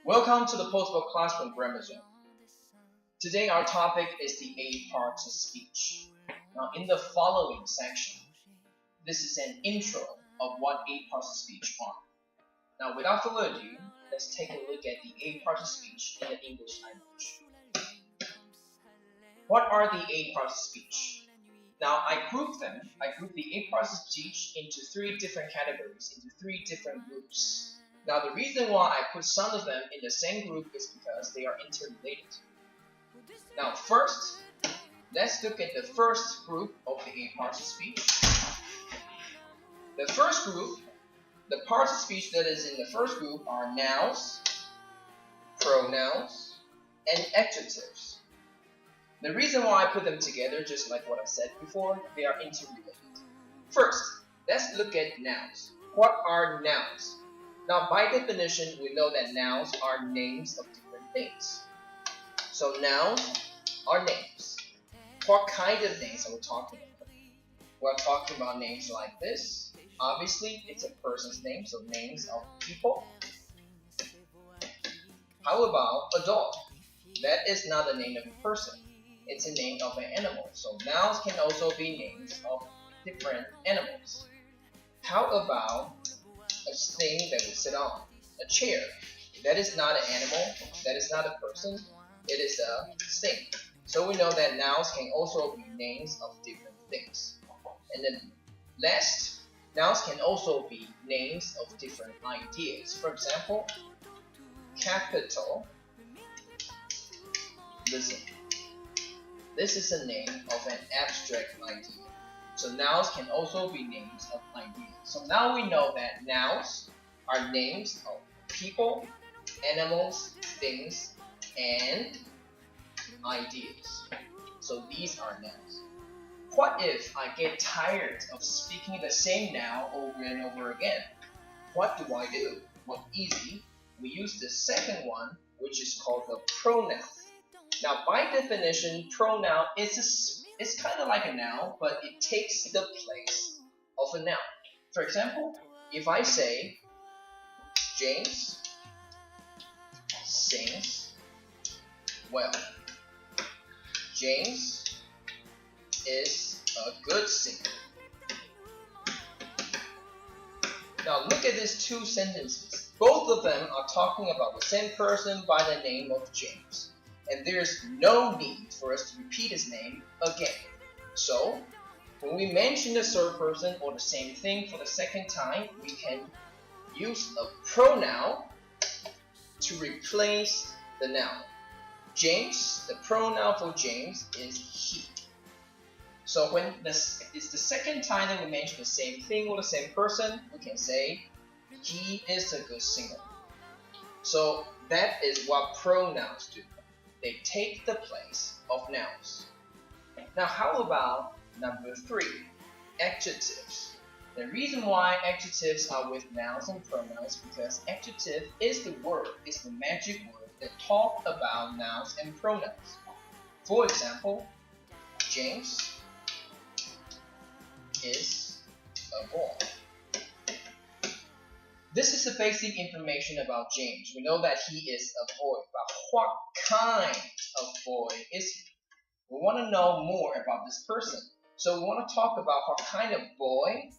Welcome to the Postbook Classroom Grammar Zone. Today our topic is the 8 parts of speech. Now in the following section, this is an intro of what 8 parts of speech are. Now without further ado, let's take a look at the 8 parts of speech in the English language. What are the 8 parts of speech? Now I group the 8 parts of speech into 3 different categories, into 3 different groups. Now the reason why I put some of them in the same group is because they are interrelated. Now first, let's look at the first group of the 8 parts of speech. The first group, the parts of speech that is in the first group are nouns, pronouns, and adjectives. The reason why I put them together, just like what I said before, they are interrelated. First, let's look at nouns. What are nouns? Now, by definition, we know that nouns are names of different things. So, nouns are names. What kind of names are we talking about? We're talking about names like this. Obviously, it's a person's name, so names of people. How about a dog? That is not the name of a person. It's a name of an animal. So, nouns can also be names of different animals. How about a thing that we sit on, a chair? That is not an animal, that is not a person, it is a thing. So we know that nouns can also be names of different things. And then last, nouns can also be names of different ideas. For example, capital. Listen, this is a name of an abstract idea. So nouns can also be names of ideas. So now we know that nouns are names of people, animals, things, and ideas. So these are nouns. What if I get tired of speaking the same noun over and over again? What do I do? Well, easy. We use the second one, which is called the pronoun. Now, by definition, pronoun it's kind of like a noun, but it takes the place of a noun. For example, if I say, James sings well. James is a good singer. Now look at these 2 sentences. Both of them are talking about the same person by the name of James. And there's no need for us to repeat his name again. So, when we mention the third person or the same thing for the second time, we can use a pronoun to replace the noun. James, the pronoun for James is he. So when it's the second time that we mention the same thing or the same person, we can say, he is a good singer. So that is what pronouns do. They take the place of nouns. Now how about number 3, adjectives? The reason why adjectives are with nouns and pronouns because adjective is the magic word that talks about nouns and pronouns. For example, James is a boy. This is the basic information about James. We know that he is a boy, but what kind of boy is he? We want to know more about this person. So we want to talk about what kind of boy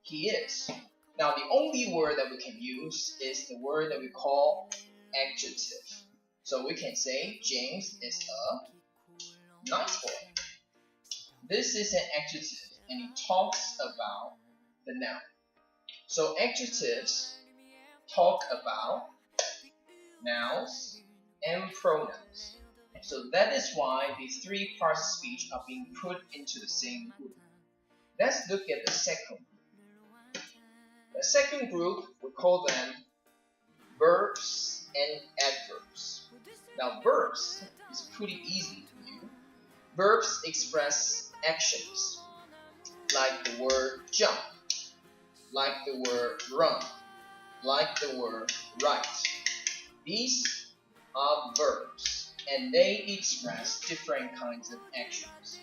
he is. Now the only word that we can use is the word that we call adjective. So we can say James is a nice boy. This is an adjective and it talks about the noun. So adjectives talk about nouns and pronouns. So that is why these 3 parts of speech are being put into the same group. Let's look at the second group. The second group, we call them verbs and adverbs. Now verbs is pretty easy for you. Verbs express actions, like the word jump, like the word run, like the word write. These are verbs, and they express different kinds of actions.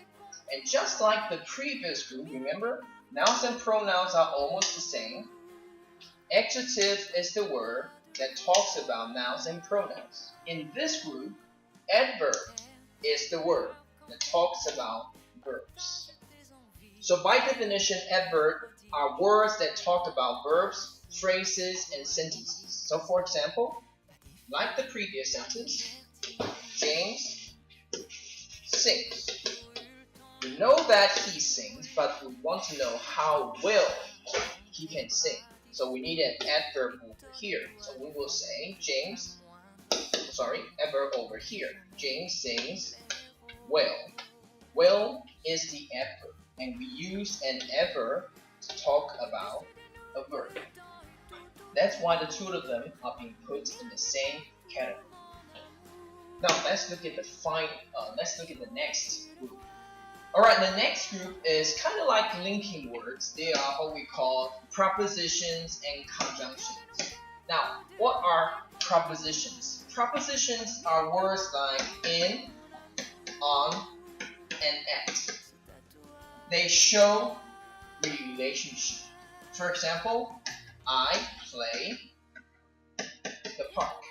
And just like the previous group, remember, nouns and pronouns are almost the same. Adjective is the word that talks about nouns and pronouns. In this group, adverb is the word that talks about verbs. So by definition, adverb are words that talk about verbs, phrases, and sentences. So for example, like the previous sentence, James sings. We know that he sings, but we want to know how well he can sing. So we need an adverb over here. So we will say adverb over here. James sings well. Well is the adverb, and we use an adverb to talk about a verb. That's why the two of them are being put in the same category. Now let's look at the next group. Alright, the next group is kind of like linking words. They are what we call prepositions and conjunctions. Now, what are prepositions? Prepositions are words like in, on, and at. They show relationship. For example, I play the park.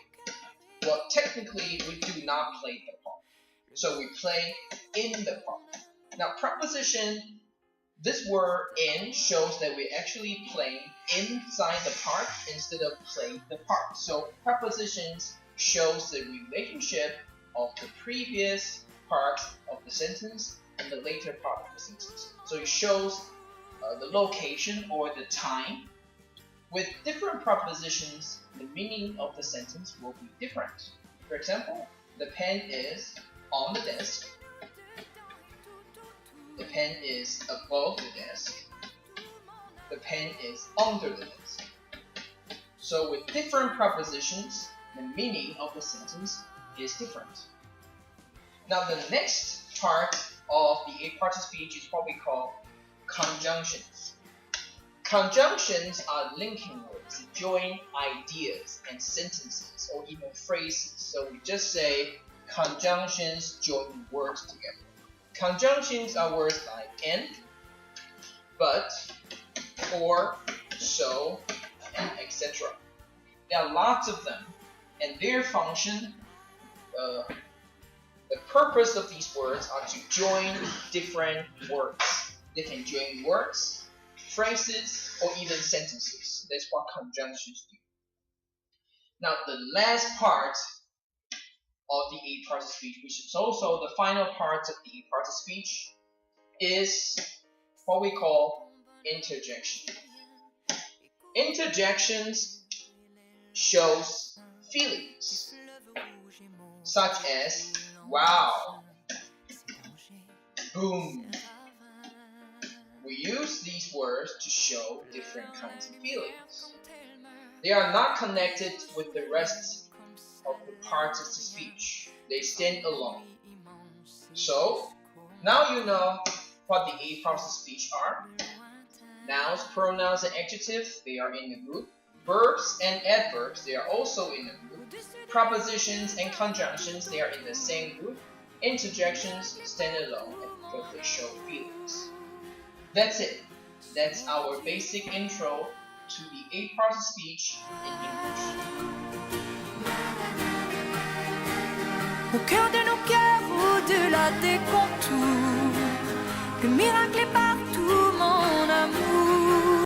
Well, technically, we do not play the park. So we play in the park. Now, preposition, this word in shows that we're actually playing inside the park instead of playing the park. So prepositions shows the relationship of the previous part of the sentence and the later part of the sentence. So it shows the location or the time. With different prepositions, the meaning of the sentence will be different. For example, the pen is on the desk. The pen is above the desk. The pen is under the desk. So with different prepositions, the meaning of the sentence is different. Now the next part of the 8 parts of speech is what we call conjunctions. Conjunctions are linking words to join ideas and sentences or even phrases. So we just say conjunctions join words together. Conjunctions are words like and, but, or, so, and etc. There are lots of them, and their function, the purpose of these words are to join different words. They can join words, phrases, or even sentences. That's what conjunctions do. Now, the last part of the 8 parts of speech, which is also the final part of the 8 parts of speech, is what we call interjection. Interjections shows feelings, such as wow, boom. We use these words to show different kinds of feelings. They are not connected with the rest of the parts of the speech. They stand alone. So, now you know what the 8 parts of speech are. Nouns, pronouns, and adjectives, they are in the group. Verbs and adverbs, they are also in the group. Prepositions and conjunctions, they are in the same group. Interjections stand alone because they show feelings. That's it. That's our basic intro to the 8 parts of speech in English. Au cœur de nos cœurs, au-delà des contours, le miracle est